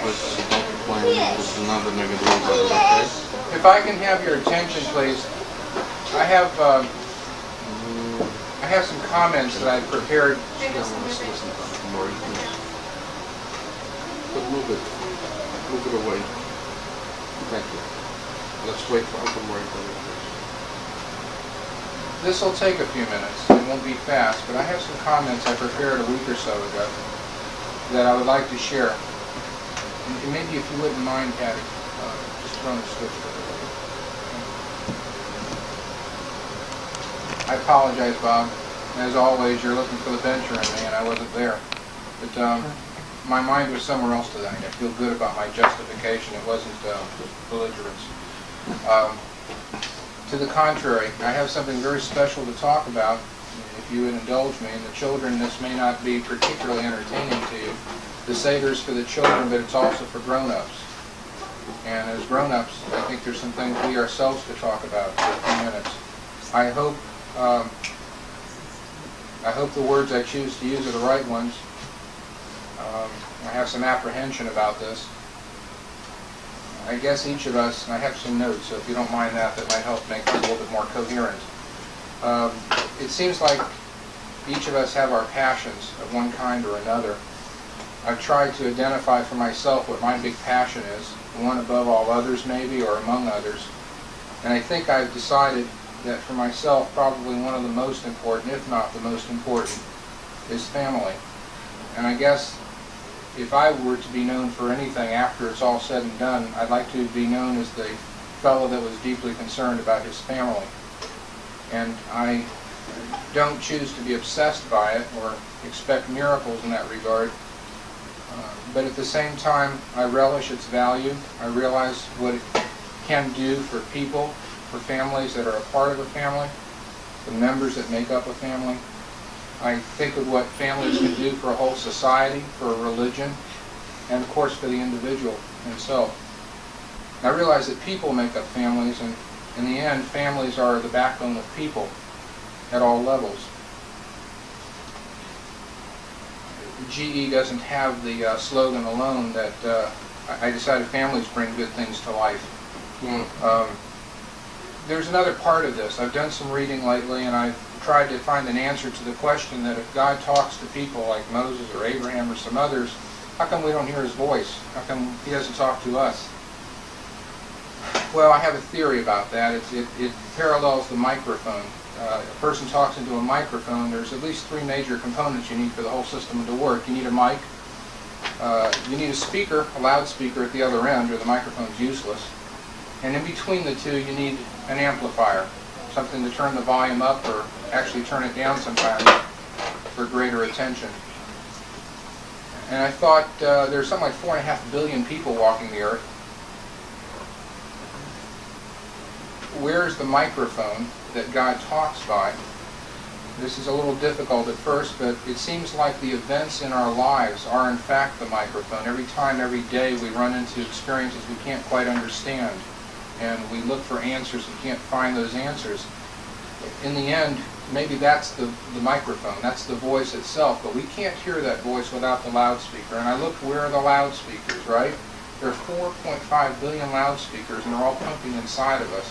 Just don't complain. There's nothing they can do about it, okay? If I can have your attention, please. I have some comments that I prepared. Listen more. But move it. Move it away. Thank you. Let's wait for Uncle Murray to come in first. This will take a few minutes. It won't be fast, but I have some comments I prepared a week or so ago that I would like to share. And maybe if you wouldn't mind, Patti, just throwing a switch for it. I apologize, Bob. As always, you're looking for the venture in me, and I wasn't there. But my mind was somewhere else tonight. I feel good about my justification. It wasn't belligerence. To the contrary, I have something very special to talk about, if you would indulge me. And the children, this may not be particularly entertaining to you. The Seder is for the children, but it's also for grown-ups. And as grown-ups, I think there's some things we ourselves could talk about for a few minutes. I hope the words I choose to use are the right ones. I have some apprehension about this. I guess each of us, and I have some notes, so if you don't mind that might help make this a little bit more coherent. It seems like each of us have our passions of one kind or another. I've tried to identify for myself what my big passion is, one above all others maybe, or among others. And I think I've decided that for myself, probably one of the most important, if not the most important, is family. And I guess if I were to be known for anything after it's all said and done, I'd like to be known as the fellow that was deeply concerned about his family. And I don't choose to be obsessed by it or expect miracles in that regard. But at the same time, I relish its value. I realize what it can do for people, for families that are a part of a family, the members that make up a family. I think of what families can do for a whole society, for a religion, and of course for the individual himself. I realize that people make up families, and in the end, families are the backbone of people at all levels. GE doesn't have the slogan alone that I decided families bring good things to life. There's another part of this. I've done some reading lately, and I've tried to find an answer to the question that if God talks to people like Moses or Abraham or some others, how come we don't hear his voice? How come he doesn't talk to us? Well, I have a theory about that. It parallels the microphone. A person talks into a microphone. There's at least three major components you need for the whole system to work. You need a mic, you need a speaker, a loudspeaker at the other end, or the microphone's useless. And in between the two, you need an amplifier, something to turn the volume up or actually turn it down sometimes for greater attention. And I thought there's something like 4.5 billion people walking the earth. Where's the microphone that God talks by? This is a little difficult at first, but it seems like the events in our lives are in fact the microphone. Every time, every day, we run into experiences we can't quite understand, and we look for answers and can't find those answers. In the end, maybe that's the microphone, that's the voice itself, but we can't hear that voice without the loudspeaker. And I looked, where are the loudspeakers, right? There are 4.5 billion loudspeakers, and they're all pumping inside of us.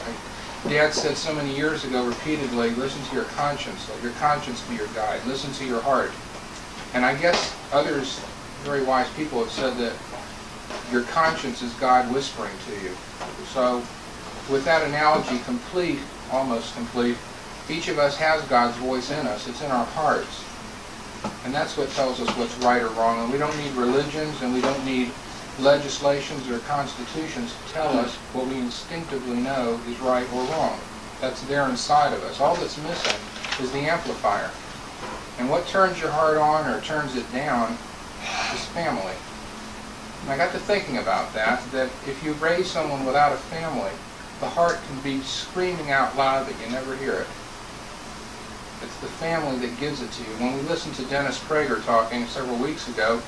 Dad said so many years ago repeatedly, listen to your conscience, let your conscience be your guide, listen to your heart. And I guess others, very wise people, have said that your conscience is God whispering to you. So with that analogy complete, almost complete, each of us has God's voice in us. It's in our hearts. And that's what tells us what's right or wrong. And we don't need religions, and we don't need legislations or constitutions to tell us what we instinctively know is right or wrong. That's there inside of us. All that's missing is the amplifier. And what turns your heart on or turns it down is family. And I got to thinking about that if you raise someone without a family, the heart can be screaming out loud, but you never hear it. It's the family that gives it to you. When we listened to Dennis Prager talking several weeks ago,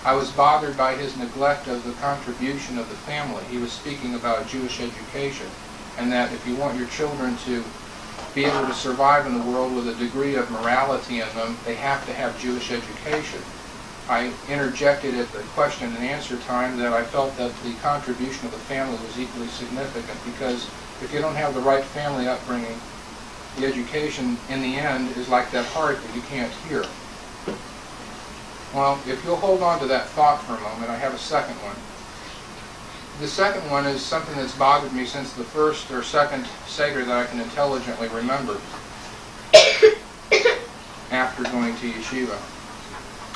I was bothered by his neglect of the contribution of the family. He was speaking about Jewish education, and that if you want your children to be able to survive in the world with a degree of morality in them, they have to have Jewish education. I interjected at the question and answer time that I felt that the contribution of the family was equally significant, because if you don't have the right family upbringing, the education in the end is like that heart that you can't hear. Well, if you'll hold on to that thought for a moment, I have a second one. The second one is something that's bothered me since the first or second Seder that I can intelligently remember after going to yeshiva.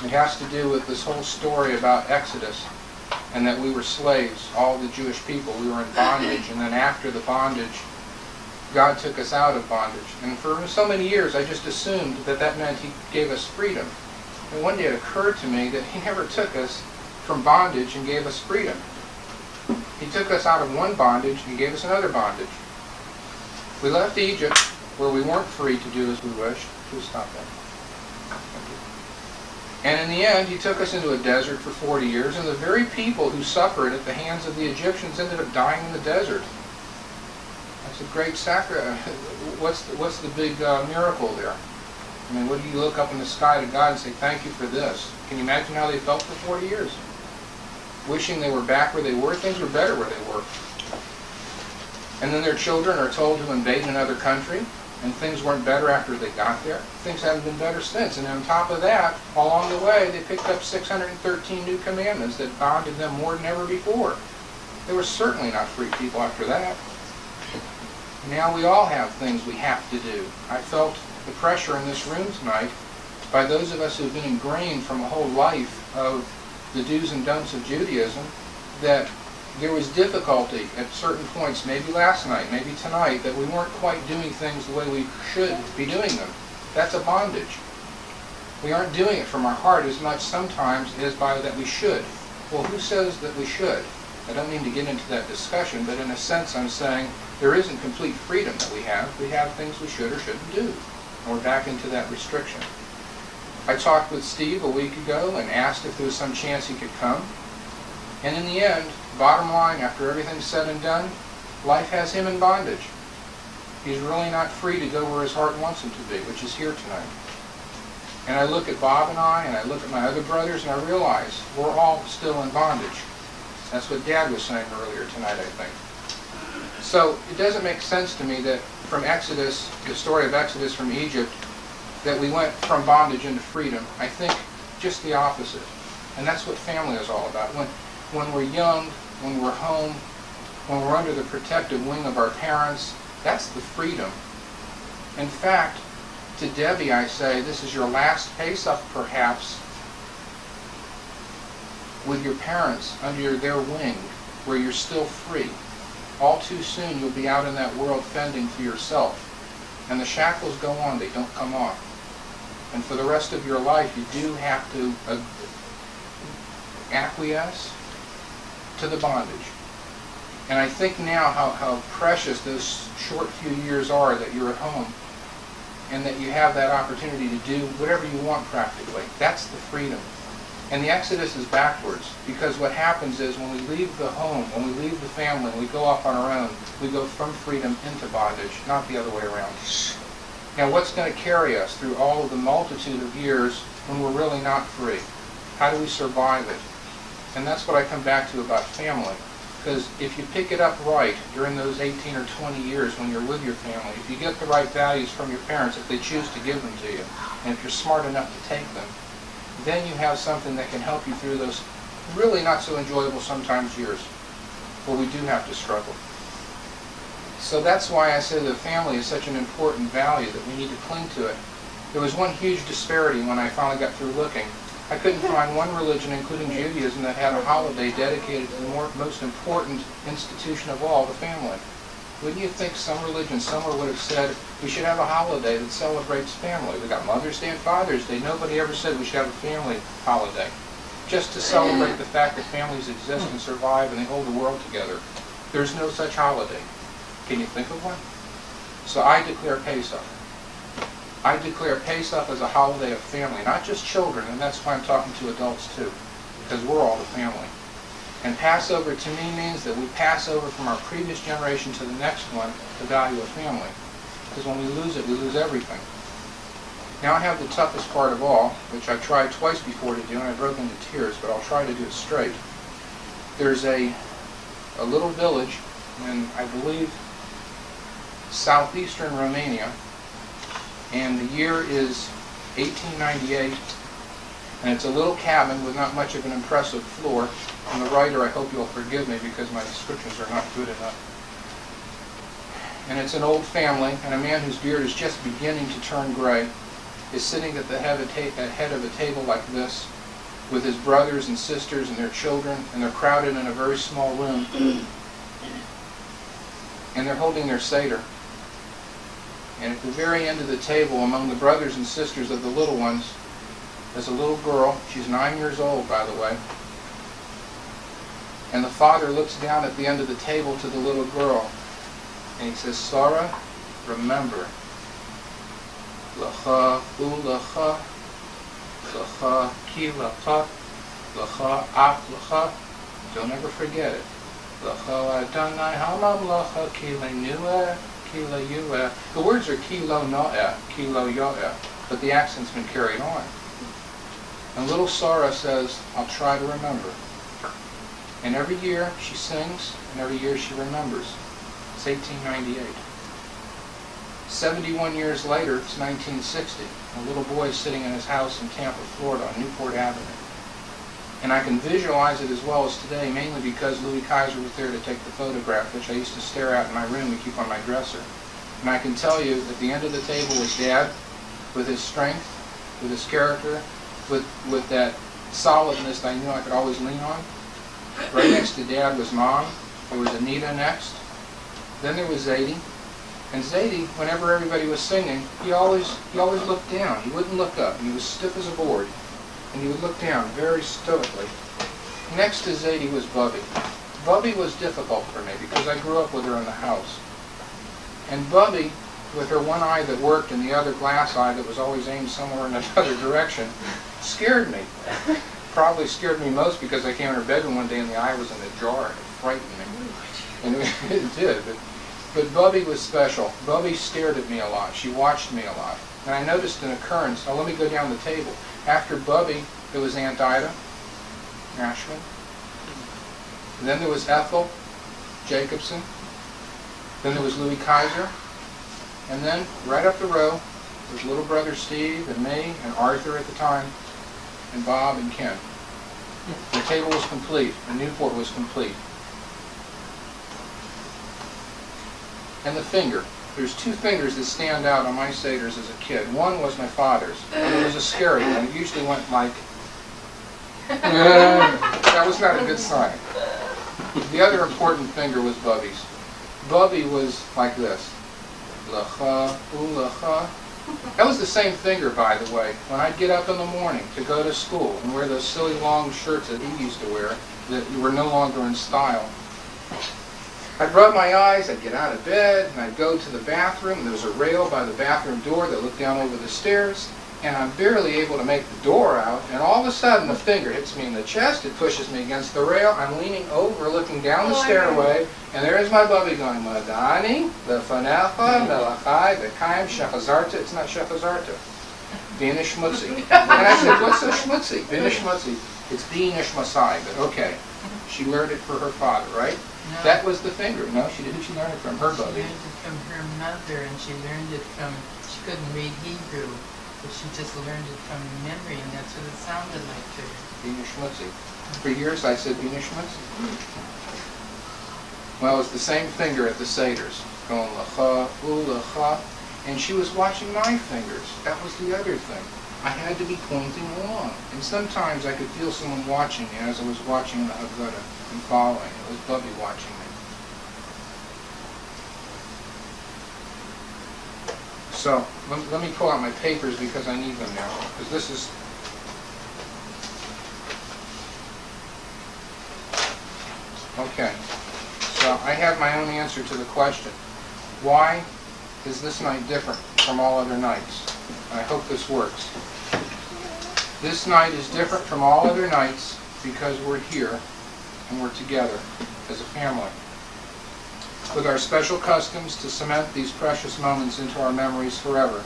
It has to do with this whole story about Exodus, and that we were slaves, all the Jewish people. We were in bondage, and then after the bondage, God took us out of bondage. And for so many years, I just assumed that that meant He gave us freedom. And one day it occurred to me that He never took us from bondage and gave us freedom. He took us out of one bondage and gave us another bondage. We left Egypt, where we weren't free to do as we wished. Please stop that. Thank you. And in the end, He took us into a desert for 40 years, and the very people who suffered at the hands of the Egyptians ended up dying in the desert. That's a great sacrifice. What's the big miracle there? I mean, what do you look up in the sky to God and say, thank you for this? Can you imagine how they felt for 40 years? Wishing they were back where they were. Things were better where they were. And then their children are told to invade another country, and things weren't better after they got there. Things haven't been better since. And on top of that, along the way, they picked up 613 new commandments that bonded them more than ever before. They were certainly not free people after that. Now we all have things we have to do. I felt the pressure in this room tonight by those of us who have been ingrained from a whole life of the do's and don'ts of Judaism, that there was difficulty at certain points, maybe last night, maybe tonight, that we weren't quite doing things the way we should be doing them. That's a bondage. We aren't doing it from our heart as much sometimes as by that we should. Well, who says that we should? I don't mean to get into that discussion, but in a sense I'm saying there isn't complete freedom that we have. We have things we should or shouldn't do. And we're back into that restriction. I talked with Steve a week ago and asked if there was some chance he could come. And in the end, bottom line, after everything's said and done, life has him in bondage. He's really not free to go where his heart wants him to be, which is here tonight. And I look at Bob and I look at my other brothers, and I realize we're all still in bondage. That's what Dad was saying earlier tonight, I think. So it doesn't make sense to me that from Exodus, the story of Exodus from Egypt, that we went from bondage into freedom. I think just the opposite. And that's what family is all about. When we're young, when we're home, when we're under the protective wing of our parents, that's the freedom. In fact, to Debbie I say, this is your last Pesach perhaps with your parents under their wing, where you're still free. All too soon you'll be out in that world fending for yourself. And the shackles go on, they don't come off. And for the rest of your life, you do have to acquiesce to the bondage. And I think now how precious those short few years are that you're at home, and that you have that opportunity to do whatever you want practically. That's the freedom. And the Exodus is backwards, because what happens is when we leave the home, when we leave the family, and we go off on our own, we go from freedom into bondage, not the other way around. Now what's going to carry us through all of the multitude of years when we're really not free? How do we survive it? And that's what I come back to about family. Because if you pick it up right during those 18 or 20 years when you're with your family, if you get the right values from your parents, if they choose to give them to you, and if you're smart enough to take them, then you have something that can help you through those really not so enjoyable sometimes years where we do have to struggle. So that's why I say the family is such an important value that we need to cling to it. There was one huge disparity when I finally got through looking. I couldn't find one religion, including Judaism, that had a holiday dedicated to the most important institution of all, the family. Wouldn't you think some religion somewhere would have said we should have a holiday that celebrates family? We got Mother's Day and Father's Day. Nobody ever said we should have a family holiday, just to celebrate the fact that families exist and survive and they hold the world together. There's no such holiday. Can you think of one? So I declare Pesach. I declare Pesach as a holiday of family, not just children, and that's why I'm talking to adults too, because we're all the family. And Passover to me means that we pass over from our previous generation to the next one the value of family. Because when we lose it, we lose everything. Now I have the toughest part of all, which I've tried twice before to do, and I broke into tears, but I'll try to do it straight. There's a little village in, I believe, southeastern Romania, and the year is 1898, and it's a little cabin with not much of an impressive floor. And the writer, I hope you'll forgive me because my descriptions are not good enough. And it's an old family, and a man whose beard is just beginning to turn gray is sitting at the head of a table like this with his brothers and sisters and their children, and they're crowded in a very small room. And they're holding their Seder. And at the very end of the table, among the brothers and sisters of the little ones, there's a little girl. She's 9 years old, by the way. And the father looks down at the end of the table to the little girl, and he says, Sarah, remember, Lacha ulacha, Lacha ki lacha, Lacha ach lacha, don't ever forget it. Lacha Adonai hamam lacha ki le'nueh, ki le'yueh. The words are ki lo noeh, ki lo yoeh, but the accent's been carried on. And little Sarah says, I'll try to remember. And every year she sings, and every year she remembers. It's 1898. 71 years later, it's 1960. A little boy is sitting in his house in Tampa, Florida, on Newport Avenue. And I can visualize it as well as today, mainly because Louis Kaiser was there to take the photograph, which I used to stare at in my room and keep on my dresser. And I can tell you, at the end of the table was Dad, with his strength, with his character, with that solidness that I knew I could always lean on. Right next to Dad was Mom. There was Anita next. Then there was Zadie. And Zadie, whenever everybody was singing, he always looked down. He wouldn't look up. And he was stiff as a board. And he would look down very stoically. Next to Zadie was Bubby. Bubby was difficult for me because I grew up with her in the house. And Bubby, with her one eye that worked and the other glass eye that was always aimed somewhere in another direction, scared me. Probably scared me most because I came in her bedroom one day and the eye was in a jar and it frightened me. And it did. But Bubby was special. Bubby stared at me a lot. She watched me a lot. And I noticed an occurrence. Now let me go down the table. After Bubby, there was Aunt Ida, Nashville. And then there was Ethel Jacobson. Then there was Louis Kaiser. And then, right up the row, was little brother Steve and me and Arthur at the time, and Bob and Ken. The table was complete. The Newport was complete. And the finger. There's two fingers that stand out on my Seders as a kid. One was my father's, and it was a scary one. It usually went like... that was not a good sign. The other important finger was Bubby's. Bubby was like this. Lacha, ulacha. That was the same finger, by the way, when I'd get up in the morning to go to school and wear those silly long shirts that he used to wear that were no longer in style. I'd rub my eyes, I'd get out of bed, and I'd go to the bathroom, and there was a rail by the bathroom door that looked down over the stairs, and I'm barely able to make the door out, and all of a sudden the finger hits me in the chest, it pushes me against the rail, I'm leaning over, looking down the stairway, and there's my Bubby going, Madani, lefanecha, melachai, bekayim, shechazarta. It's not shechazarta. Bina shmutzi. And I said, what's so schmutzy? Bina shmutzi. It's bina shmasai, but okay. She learned it for her father, right? No. That was the finger. No, she didn't. She learned it from her Bubby. She learned it from her mother, and she learned it from, she couldn't read Hebrew, but she just learned it from memory, and that's what it sounded like to her. Bina shmutzi. For years I said bina shmutzi. Well, it was the same finger at the Seders, going lacha, ulacha, and she was watching my fingers. That was the other thing. I had to be pointing along. And sometimes I could feel someone watching me as I was watching the Haggadah and following. It was Bubby watching me. So, let me pull out my papers because I need them now. Because this is... Okay. So, I have my own answer to the question. Why is this night different from all other nights? I hope this works. This night is different from all other nights because we're here and we're together as a family. With our special customs to cement these precious moments into our memories forever.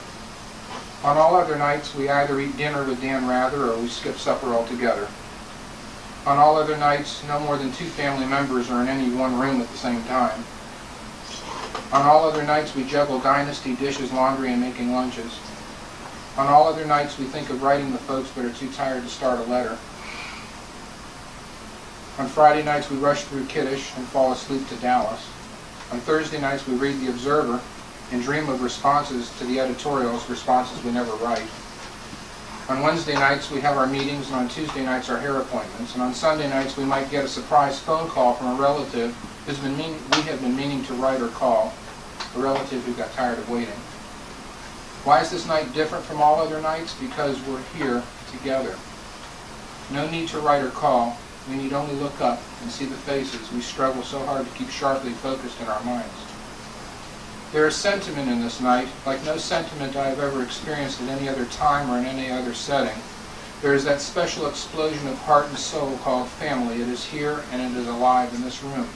On all other nights, we either eat dinner with Dan Rather or we skip supper altogether. On all other nights, no more than 2 family members are in any one room at the same time. On all other nights, we juggle dynasty, dishes, laundry, and making lunches. On all other nights, we think of writing the folks but are too tired to start a letter. On Friday nights, we rush through Kiddush and fall asleep to Dallas. On Thursday nights, we read the Observer and dream of responses to the editorials, responses we never write. On Wednesday nights, we have our meetings, and on Tuesday nights, our hair appointments. And on Sunday nights, we might get a surprise phone call from a relative we have been meaning to write or call, a relative who got tired of waiting. Why is this night different from all other nights? Because we're here together. No need to write or call. We need only look up and see the faces we struggle so hard to keep sharply focused in our minds. There is sentiment in this night, like no sentiment I have ever experienced at any other time or in any other setting. There is that special explosion of heart and soul called family. It is here and it is alive in this room.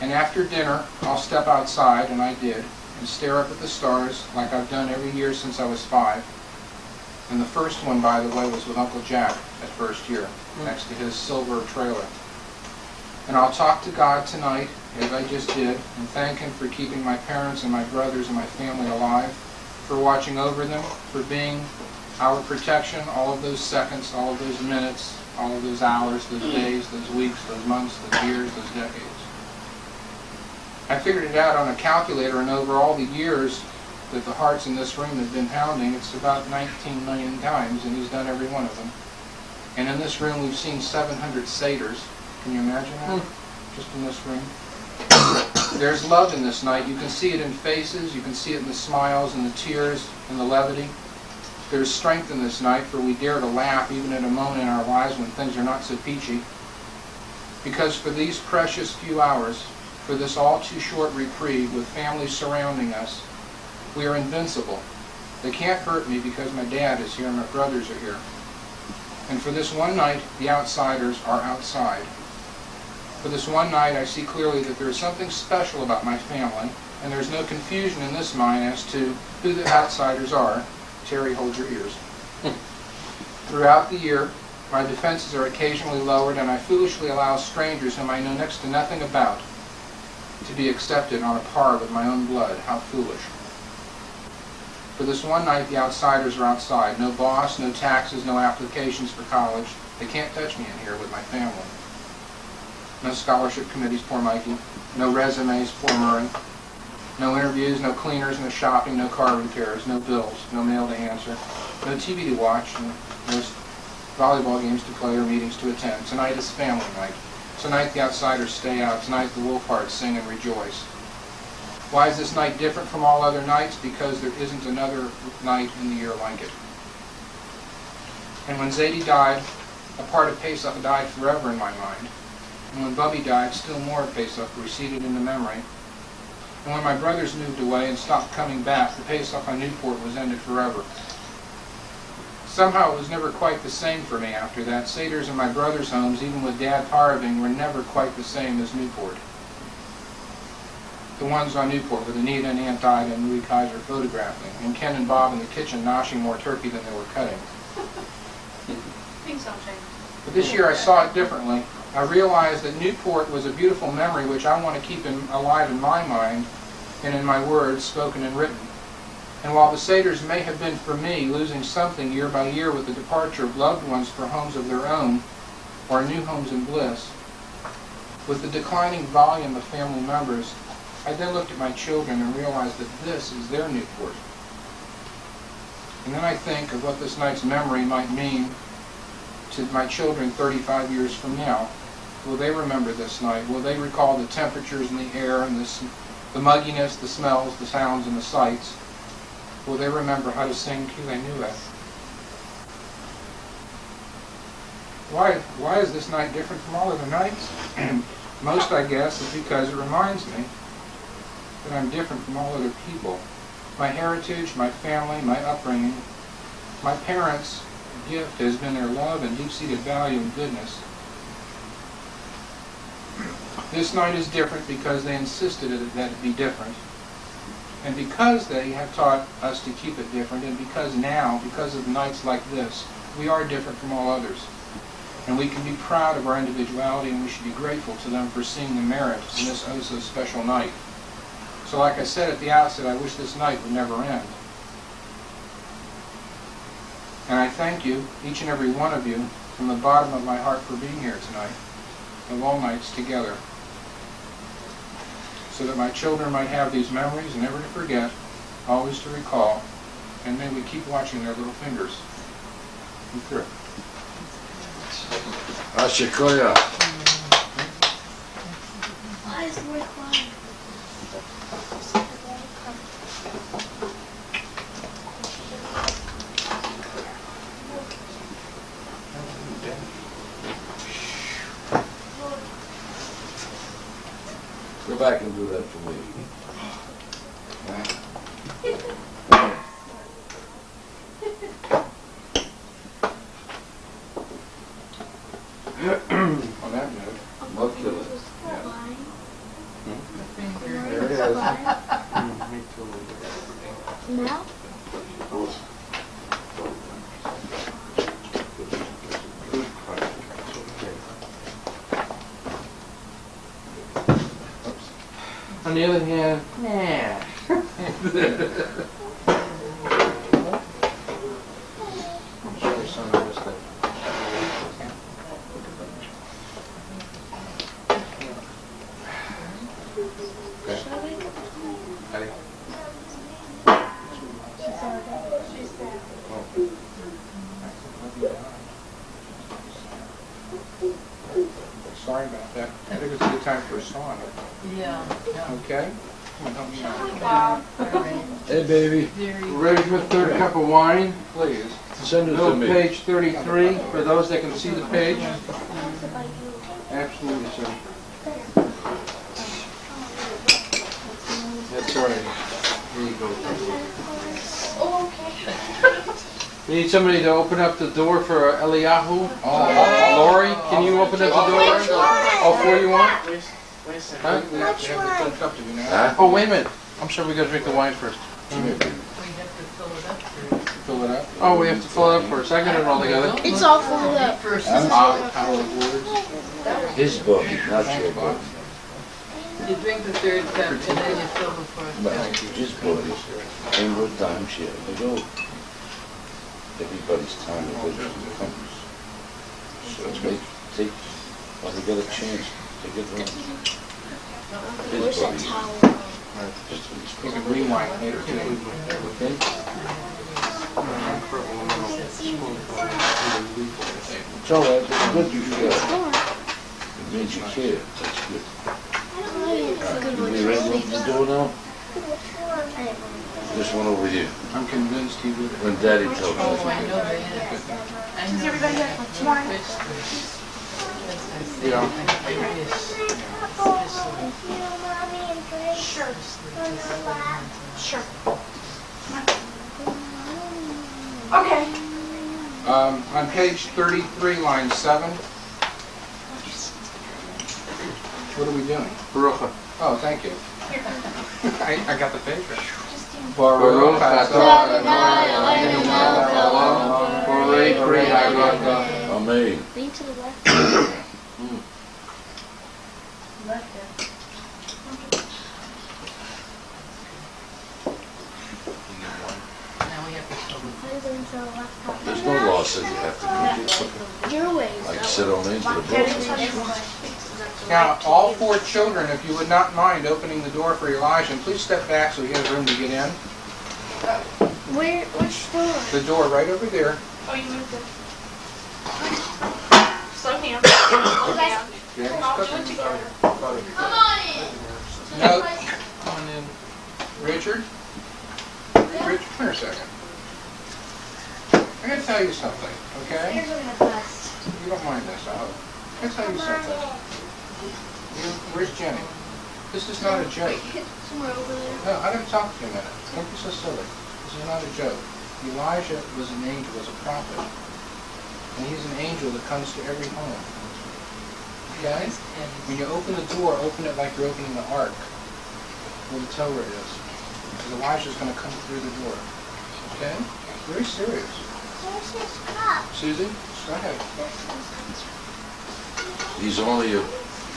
And after dinner, I'll step outside, and I did, and stare up at the stars like I've done every year since I was 5. And the first one, by the way, was with Uncle Jack that first year, next to his silver trailer. And I'll talk to God tonight, as I just did, and thank Him for keeping my parents and my brothers and my family alive, for watching over them, for being our protection all of those seconds, all of those minutes, all of those hours, those days, those weeks, those months, those years, those decades. I figured it out on a calculator, and over all the years that the hearts in this room have been pounding, it's about 19 million times, and He's done every one of them. And in this room, we've seen 700 Seders. Can you imagine that? Just in this room. There's love in this night. You can see it in faces. You can see it in the smiles and the tears and the levity. There's strength in this night, for we dare to laugh even at a moment in our lives when things are not so peachy. Because for these precious few hours, for this all too short reprieve with families surrounding us, we are invincible. They can't hurt me because my dad is here and my brothers are here. And for this one night, the outsiders are outside. For this one night, I see clearly that there is something special about my family, and there's no confusion in this mind as to who the outsiders are. Terri, hold your ears. Throughout the year, my defenses are occasionally lowered, and I foolishly allow strangers whom I know next to nothing about to be accepted on a par with my own blood. How foolish. For this one night, the outsiders are outside. No boss, no taxes, no applications for college. They can't touch me in here with my family. No scholarship committees, poor Mikey. No resumes, poor Murray. No interviews, no cleaners, no shopping, no car repairs, no bills, no mail to answer, no TV to watch, no volleyball games to play or meetings to attend. Tonight is family night. Tonight the outsiders stay out. Tonight the Wolfhearts sing and rejoice. Why is this night different from all other nights? Because there isn't another night in the year like it. And when Zadie died, a part of Pesach died forever in my mind. And when Bubby died, still more of Pesach receded into memory. And when my brothers moved away and stopped coming back, the Pesach on Newport was ended forever. Somehow it was never quite the same for me after that. Seders in my brothers' homes, even with Dad Parving, were never quite the same as Newport. The ones on Newport with Anita and Aunt Ida and Louis Kaiser photographing, and Ken and Bob in the kitchen noshing more turkey than they were cutting. Things don't change. But this year I saw it differently. I realized that Newport was a beautiful memory which I want to keep alive in my mind and in my words, spoken and written. And while the Seders may have been for me losing something year by year with the departure of loved ones for homes of their own or new homes in bliss, with the declining volume of family members, I then looked at my children and realized that this is their Newport. And then I think of what this night's memory might mean to my children 35 years from now. Will they remember this night? Will they recall the temperatures in the air and the mugginess, the smells, the sounds, and the sights? Will they remember how to sing Kile Nue? Why is this night different from all other nights? Most, I guess, is because it reminds me that I'm different from all other people. My heritage, my family, my upbringing, my parents' gift has been their love and deep-seated value and goodness. This night is different because they insisted that it be different. And because they have taught us to keep it different, and because now, because of nights like this, we are different from all others. And we can be proud of our individuality, and we should be grateful to them for seeing the merit in this oh so special night. So like I said at the outset, I wish this night would never end. And I thank you, each and every one of you, from the bottom of my heart for being here tonight, of all nights together, so that my children might have these memories never to forget, always to recall, and may we keep watching their little fingers. I'm through. Ashikoya. Why is the quiet? Go back and do that for me. On that note, I'll kill it. there it is. Now? On the other hand, nah. I'm sure some of us that. Okay. Patti? Sorry about that. I think it's a good time for a song. Yeah, yeah. Okay? Come on, help me out. All right. Hey, baby. Very Ready for a third cup of wine? Please. Send it to Middle me. page 33, for those that can see the page. Absolutely, sir. That's all right. Here you go. Oh, okay. We need somebody to open up the door for Eliyahu. Oh. Lori, can you open up the door? Which one? All four you want? Huh? We have to have the third cup to do now. Huh? Oh, wait a minute. I'm sorry, we gotta drink the wine first. We have to fill it up first. Fill it up. Oh, we have to fill it up first. I got it all together. It's all filled up. First, Power of words. His book, not your book. you drink the third cup and then you fill the fourth But cup. his book ain't good time share. You know, everybody's time eventually comes. So take, while they get a chance, take it on. His Where's that book. towel? Just when he's You can rewind later too. okay? It's all right, it's good you care. It means you care, that's good. You ready what to do now? This one over here, I'm convinced he would. when Daddy tells Oh, me. I know that. I know everybody that. have one tomorrow? Which was- as I said, Yeah. I wish, especially, Sure. especially just like Sure. Okay. On page 33, line 7. What are we doing? Baruch. Oh, thank you. I got the page right. Baruch atah Borei Pri Haggadah. Amen. Lean to the left. Left there. now we have to fill the Lean to the left. There's no law says you have to do Your way. it. Like sit on into the book. Now, all 4 children, if you would not mind opening the door for Elijah, and please step back so he has room to get in. Which door? The door right over there. Oh, you moved it. Slow down. Slow down. I'll do it together. No. Come on in. Richard? Richard, come here a second. I gotta tell you something, okay? Here's one of the best. You don't mind this, I hope. I gotta tell you something. Where's Jenny? This is not a joke. Somewhere over there. No, I gotta talk to you a minute. Don't be so silly. This is not a joke. Elijah was an angel, was a prophet. And he's an angel that comes to every home. Okay? When you open the door, open it like you're opening the ark, where the Torah is. because Elijah's going to come through the door. Okay? Very serious. There's his cup. Susie, go ahead.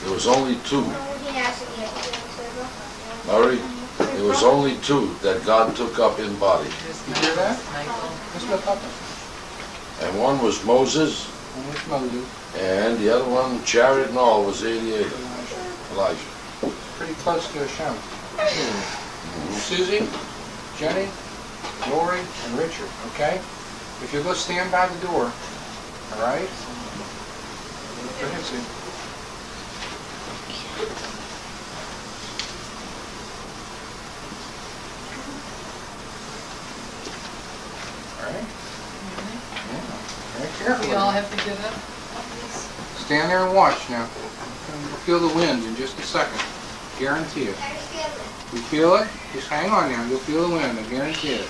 There was only two. He hasn't yet. Murray, there was only two that God took up in body. There's You hear that? Michael. Let's look up. And one was Moses, And it's Moses. and the other one, chariot and all, was 88. Elijah. Pretty close to Hashem. Susie, Jenny, Lori, and Richard, okay? If you'll go stand by the door, all right? Go ahead, Sue. All right? Yeah. Very careful. We all have to get up? Stand there and watch now. You'll feel the wind in just a second. Guarantee it. I feel it. You feel it? Just hang on now. You'll feel the wind. I guarantee it.